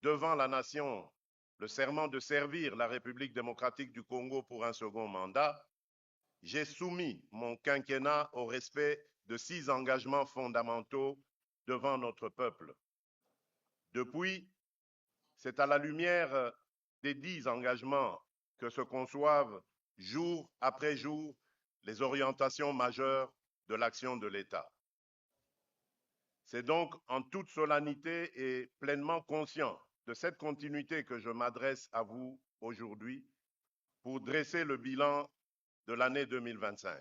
devant la nation le serment de servir la République démocratique du Congo pour un second mandat, j'ai soumis mon quinquennat au respect de 6 engagements fondamentaux devant notre peuple. Depuis, c'est à la lumière des 10 engagements que se conçoivent jour après jour les orientations majeures de l'action de l'État. C'est donc en toute solennité et pleinement conscient de cette continuité que je m'adresse à vous aujourd'hui pour dresser le bilan de l'année 2025.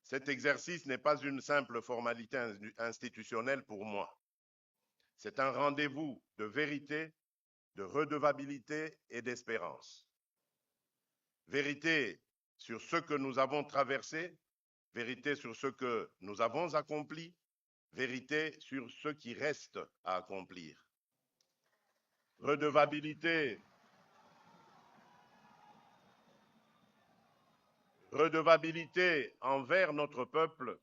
Cet exercice n'est pas une simple formalité institutionnelle pour moi. C'est un rendez-vous de vérité, de redevabilité et d'espérance. Vérité sur ce que nous avons traversé, vérité sur ce que nous avons accompli, vérité sur ce qui reste à accomplir. Redevabilité envers notre peuple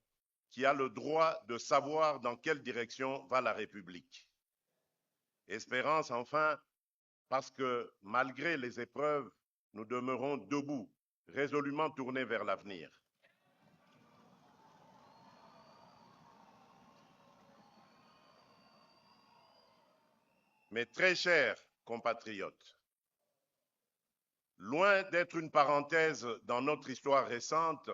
qui a le droit de savoir dans quelle direction va la République. Espérance enfin, parce que malgré les épreuves, nous demeurons debout, résolument tournés vers l'avenir. Mes très chers compatriotes, loin d'être une parenthèse dans notre histoire récente,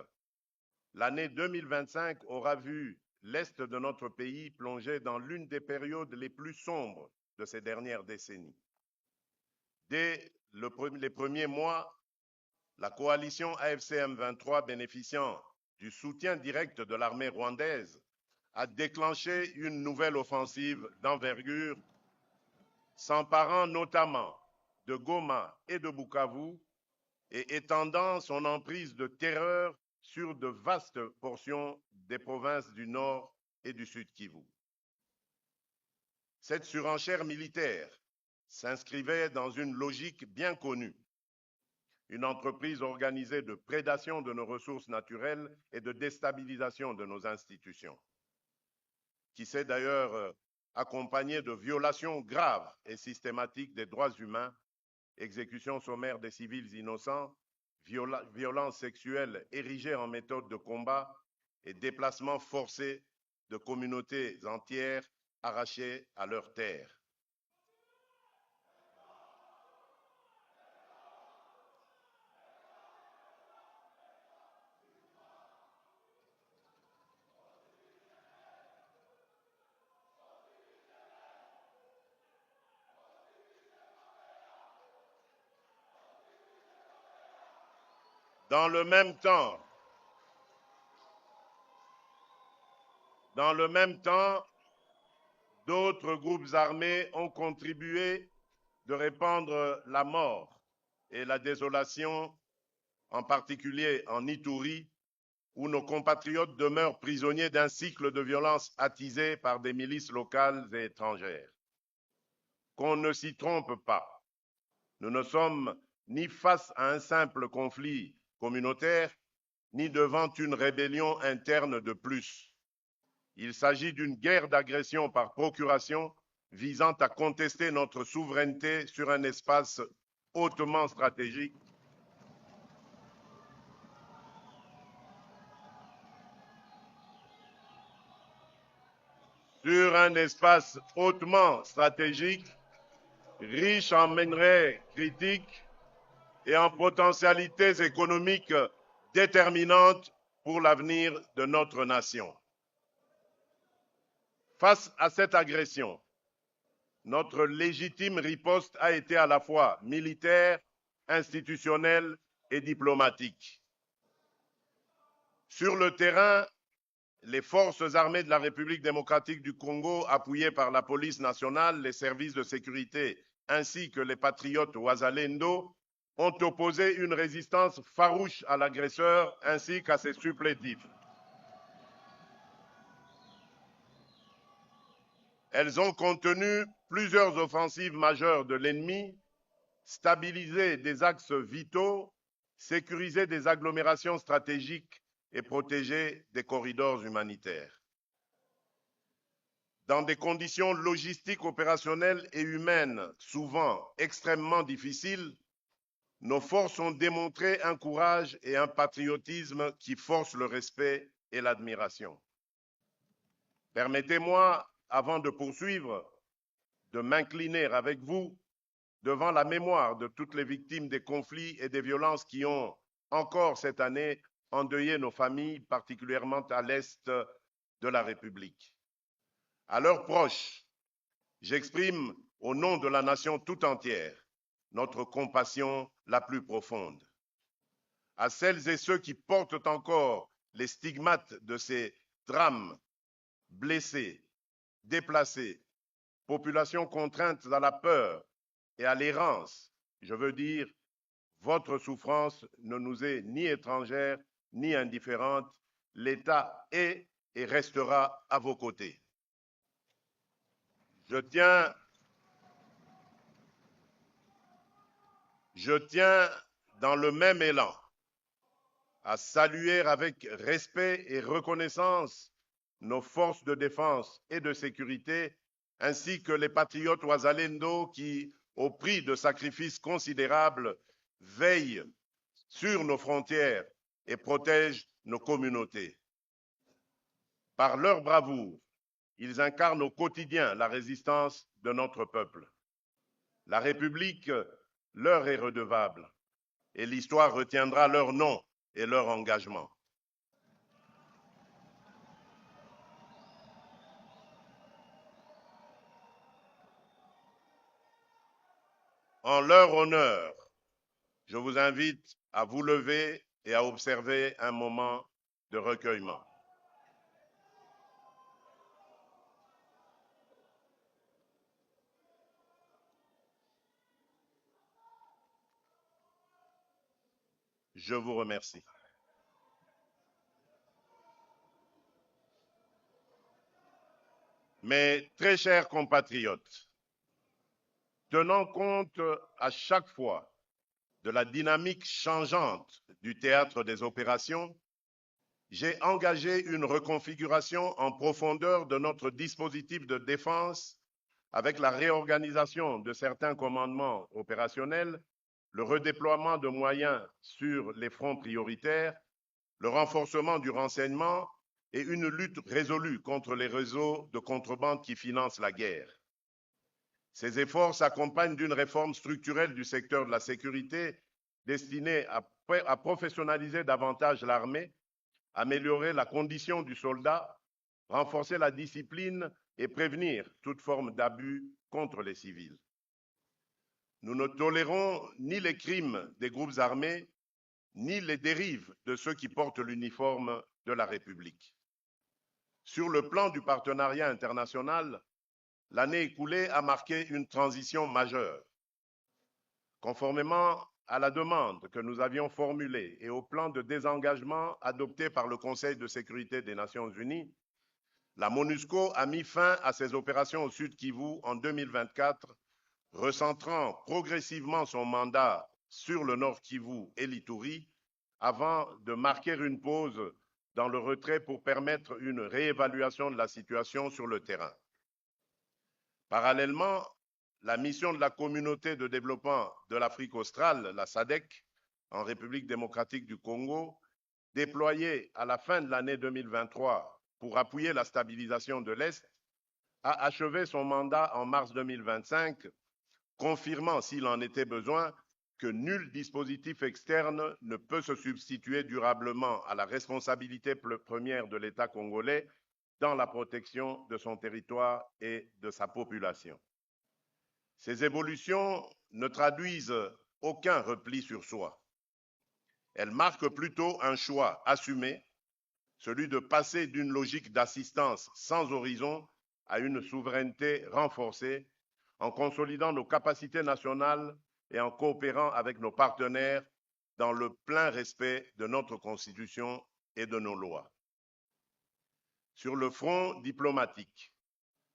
l'année 2025 aura vu l'Est de notre pays plonger dans l'une des périodes les plus sombres de ces dernières décennies. Dès les premiers mois, la coalition AFC M23, bénéficiant du soutien direct de l'armée rwandaise, a déclenché une nouvelle offensive d'envergure, s'emparant notamment de Goma et de Bukavu et étendant son emprise de terreur sur de vastes portions des provinces du Nord et du Sud Kivu. Cette surenchère militaire s'inscrivait dans une logique bien connue, une entreprise organisée de prédation de nos ressources naturelles et de déstabilisation de nos institutions, qui s'est d'ailleurs accompagnée de violations graves et systématiques des droits humains, exécutions sommaires des civils innocents, violences sexuelles érigées en méthode de combat et déplacements forcés de communautés entières arrachées à leurs terres. Dans le même temps, d'autres groupes armés ont contribué de répandre la mort et la désolation, en particulier en Ituri, où nos compatriotes demeurent prisonniers d'un cycle de violence attisé par des milices locales et étrangères. Qu'on ne s'y trompe pas, nous ne sommes ni face à un simple conflit communautaire, ni devant une rébellion interne de plus. Il s'agit d'une guerre d'agression par procuration visant à contester notre souveraineté sur un espace hautement stratégique riche en minerais critiques et en potentialités économiques déterminantes pour l'avenir de notre nation. Face à cette agression, notre légitime riposte a été à la fois militaire, institutionnelle et diplomatique. Sur le terrain, les forces armées de la République démocratique du Congo, appuyées par la police nationale, les services de sécurité ainsi que les patriotes Wazalendo, ont opposé une résistance farouche à l'agresseur ainsi qu'à ses supplétifs. Elles ont contenu plusieurs offensives majeures de l'ennemi, stabilisé des axes vitaux, sécurisé des agglomérations stratégiques et protégé des corridors humanitaires. dans des conditions logistiques, opérationnelles et humaines souvent extrêmement difficiles, nos forces ont démontré un courage et un patriotisme qui forcent le respect et l'admiration. Permettez-moi, avant de poursuivre, de m'incliner avec vous devant la mémoire de toutes les victimes des conflits et des violences qui ont encore cette année endeuillé nos familles, particulièrement à l'est de la République. À leurs proches, j'exprime au nom de la nation tout entière notre compassion la plus profonde. À celles et ceux qui portent encore les stigmates de ces drames, blessés, déplacés, populations contraintes à la peur et à l'errance, je veux dire, votre souffrance ne nous est ni étrangère ni indifférente. L'État est et restera à vos côtés. Je tiens dans le même élan à saluer avec respect et reconnaissance nos forces de défense et de sécurité, ainsi que les patriotes Ouazalendo qui, au prix de sacrifices considérables, veillent sur nos frontières et protègent nos communautés. Par leur bravoure, ils incarnent au quotidien la résistance de notre peuple. La République leur est redevable et l'histoire retiendra leur nom et leur engagement. En leur honneur, je vous invite à vous lever et à observer un moment de recueillement. Je vous remercie. Mes très chers compatriotes, tenant compte à chaque fois de la dynamique changeante du théâtre des opérations, j'ai engagé une reconfiguration en profondeur de notre dispositif de défense avec la réorganisation de certains commandements opérationnels, le redéploiement de moyens sur les fronts prioritaires, le renforcement du renseignement et une lutte résolue contre les réseaux de contrebande qui financent la guerre. Ces efforts s'accompagnent d'une réforme structurelle du secteur de la sécurité destinée à professionnaliser davantage l'armée, améliorer la condition du soldat, renforcer la discipline et prévenir toute forme d'abus contre les civils. Nous ne tolérons ni les crimes des groupes armés, ni les dérives de ceux qui portent l'uniforme de la République. Sur le plan du partenariat international, l'année écoulée a marqué une transition majeure. Conformément à la demande que nous avions formulée et au plan de désengagement adopté par le Conseil de sécurité des Nations Unies, la MONUSCO a mis fin à ses opérations au Sud Kivu en 2024, recentrant progressivement son mandat sur le Nord Kivu et l'Ituri, avant de marquer une pause dans le retrait pour permettre une réévaluation de la situation sur le terrain. Parallèlement, la mission de la Communauté de développement de l'Afrique australe, la SADC, en République démocratique du Congo, déployée à la fin de l'année 2023 pour appuyer la stabilisation de l'Est, a achevé son mandat en mars 2025, confirmant, s'il en était besoin, que nul dispositif externe ne peut se substituer durablement à la responsabilité première de l'État congolais dans la protection de son territoire et de sa population. Ces évolutions ne traduisent aucun repli sur soi. Elles marquent plutôt un choix assumé, celui de passer d'une logique d'assistance sans horizon à une souveraineté renforcée, en consolidant nos capacités nationales et en coopérant avec nos partenaires dans le plein respect de notre Constitution et de nos lois. Sur le front diplomatique,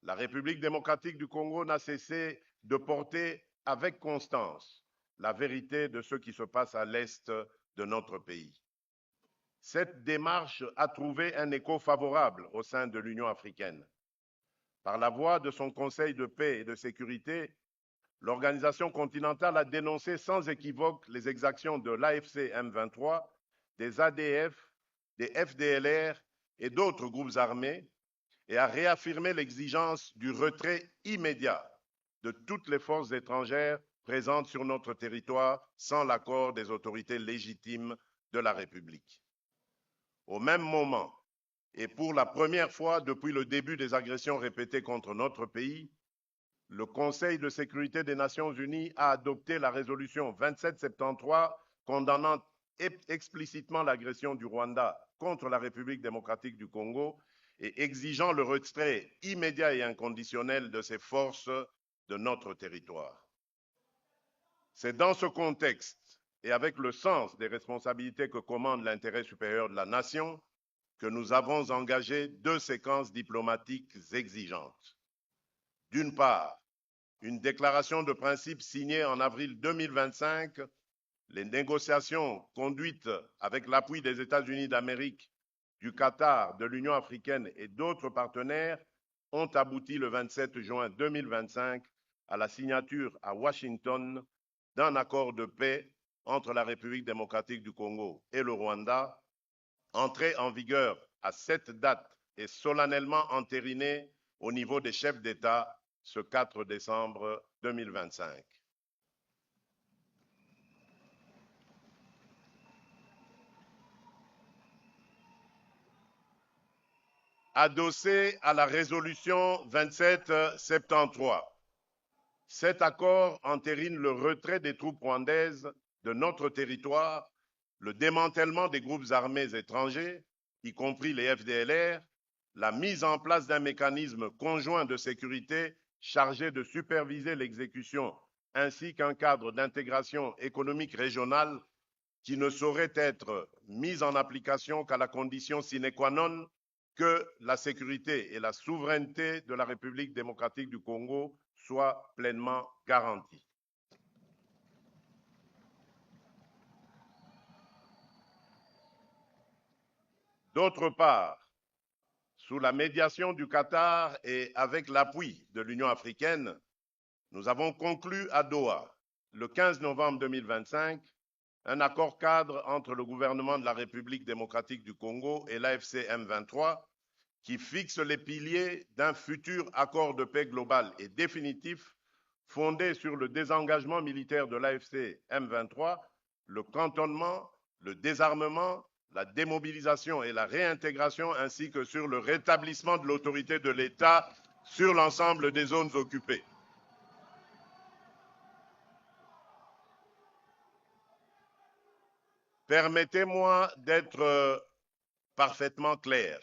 la République démocratique du Congo n'a cessé de porter avec constance la vérité de ce qui se passe à l'est de notre pays. Cette démarche a trouvé un écho favorable au sein de l'Union africaine. Par la voix de son Conseil de paix et de sécurité, l'organisation continentale a dénoncé sans équivoque les exactions de l'AFC M23, des ADF, des FDLR et d'autres groupes armés et a réaffirmé l'exigence du retrait immédiat de toutes les forces étrangères présentes sur notre territoire sans l'accord des autorités légitimes de la République. Au même moment, et pour la première fois depuis le début des agressions répétées contre notre pays, le Conseil de sécurité des Nations Unies a adopté la résolution 2773 condamnant explicitement l'agression du Rwanda contre la République démocratique du Congo et exigeant le retrait immédiat et inconditionnel de ces forces de notre territoire. C'est dans ce contexte et avec le sens des responsabilités que commande l'intérêt supérieur de la nation que nous avons engagé 2 séquences diplomatiques exigeantes. D'une part, une déclaration de principe signée en avril 2025, les négociations conduites avec l'appui des États-Unis d'Amérique, du Qatar, de l'Union africaine et d'autres partenaires ont abouti le 27 juin 2025 à la signature à Washington d'un accord de paix entre la République démocratique du Congo et le Rwanda, entré en vigueur à cette date et solennellement entériné au niveau des chefs d'État ce 4 décembre 2025. Adossé à la résolution 2773, cet accord entérine le retrait des troupes rwandaises de notre territoire, le démantèlement des groupes armés étrangers, y compris les FDLR, la mise en place d'un mécanisme conjoint de sécurité chargé de superviser l'exécution, ainsi qu'un cadre d'intégration économique régionale qui ne saurait être mis en application qu'à la condition sine qua non que la sécurité et la souveraineté de la République démocratique du Congo soient pleinement garanties. D'autre part, sous la médiation du Qatar et avec l'appui de l'Union africaine, nous avons conclu à Doha, le 15 novembre 2025, un accord cadre entre le gouvernement de la République démocratique du Congo et l'AFC M23 qui fixe les piliers d'un futur accord de paix global et définitif fondé sur le désengagement militaire de l'AFC M23, le cantonnement, le désarmement, la démobilisation et la réintégration, ainsi que sur le rétablissement de l'autorité de l'État sur l'ensemble des zones occupées. Permettez-moi d'être parfaitement clair.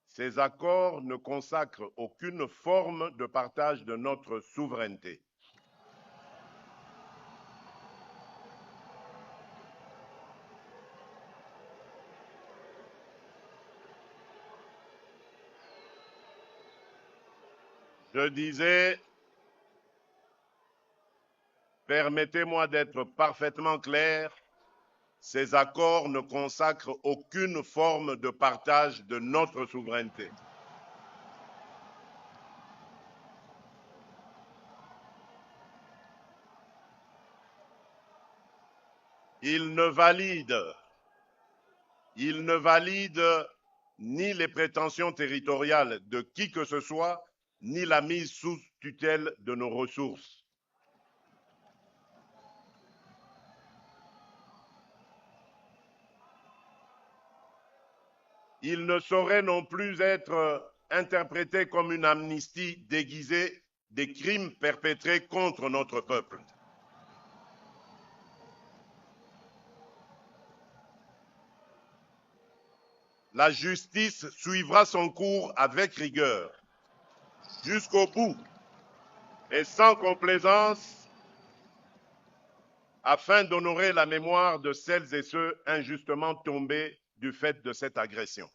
Ces accords ne consacrent aucune forme de partage de notre souveraineté. Je disais, permettez-moi d'être parfaitement clair, ces accords ne consacrent aucune forme de partage de notre souveraineté. Ils ne valident ni les prétentions territoriales de qui que ce soit, ni la mise sous tutelle de nos ressources. Il ne saurait non plus être interprété comme une amnistie déguisée des crimes perpétrés contre notre peuple. La justice suivra son cours avec rigueur, jusqu'au bout et sans complaisance, afin d'honorer la mémoire de celles et ceux injustement tombés du fait de cette agression.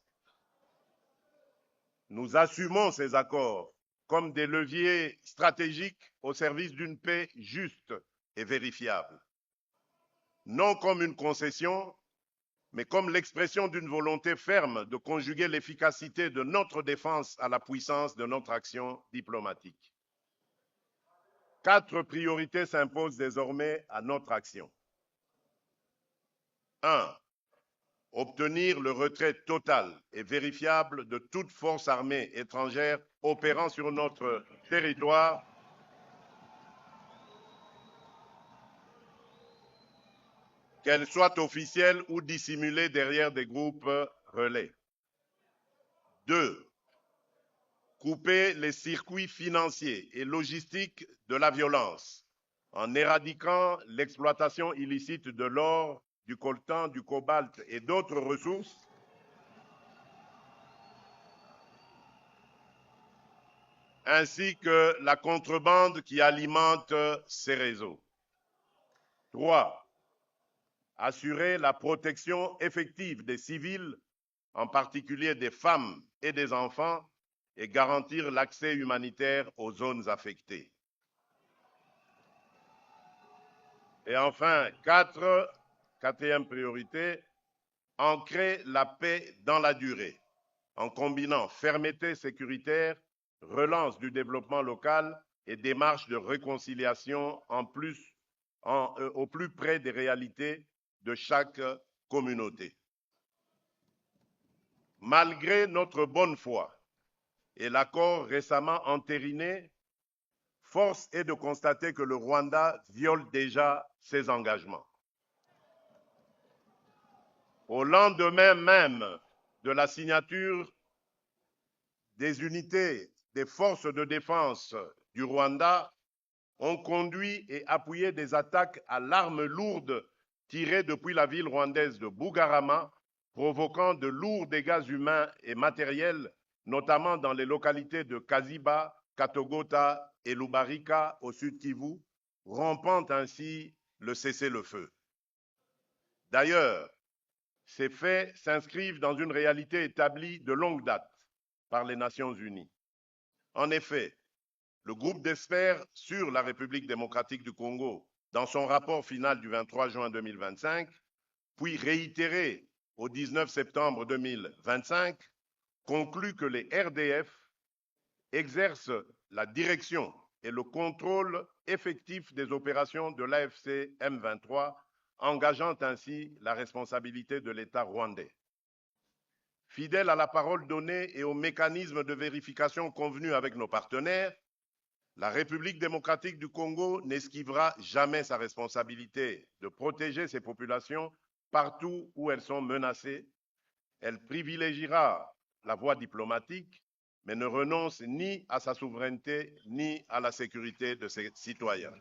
Nous assumons ces accords comme des leviers stratégiques au service d'une paix juste et vérifiable, non comme une concession, mais comme l'expression d'une volonté ferme de conjuguer l'efficacité de notre défense à la puissance de notre action diplomatique. 4 priorités s'imposent désormais à notre action. 1. Obtenir le retrait total et vérifiable de toute force armée étrangère opérant sur notre territoire qu'elle soit officielle ou dissimulée derrière des groupes relais. 2. Couper les circuits financiers et logistiques de la violence en éradiquant l'exploitation illicite de l'or, du coltan, du cobalt et d'autres ressources ainsi que la contrebande qui alimente ces réseaux. 3. Assurer la protection effective des civils, en particulier des femmes et des enfants, et garantir l'accès humanitaire aux zones affectées. Et enfin, quatrième priorité, ancrer la paix dans la durée, en combinant fermeté sécuritaire, relance du développement local et démarche de réconciliation au plus près des réalités de chaque communauté. Malgré notre bonne foi et l'accord récemment entériné, force est de constater que le Rwanda viole déjà ses engagements. Au lendemain même de la signature des unités des forces de défense du Rwanda, ont conduit et appuyé des attaques à l'arme lourde tirées depuis la ville rwandaise de Bugarama, provoquant de lourds dégâts humains et matériels, notamment dans les localités de Kaziba, Katogota et Lubarika au sud Kivu, rompant ainsi le cessez-le-feu. D'ailleurs, ces faits s'inscrivent dans une réalité établie de longue date par les Nations Unies. En effet, le groupe d'experts sur la République démocratique du Congo, dans son rapport final du 23 juin 2025, puis réitéré au 19 septembre 2025, conclut que les RDF exercent la direction et le contrôle effectif des opérations de l'AFC M23, engageant ainsi la responsabilité de l'État rwandais. Fidèle à la parole donnée et aux mécanismes de vérification convenus avec nos partenaires, la République démocratique du Congo n'esquivera jamais sa responsabilité de protéger ses populations partout où elles sont menacées. Elle privilégiera la voie diplomatique, mais ne renonce ni à sa souveraineté ni à la sécurité de ses citoyens.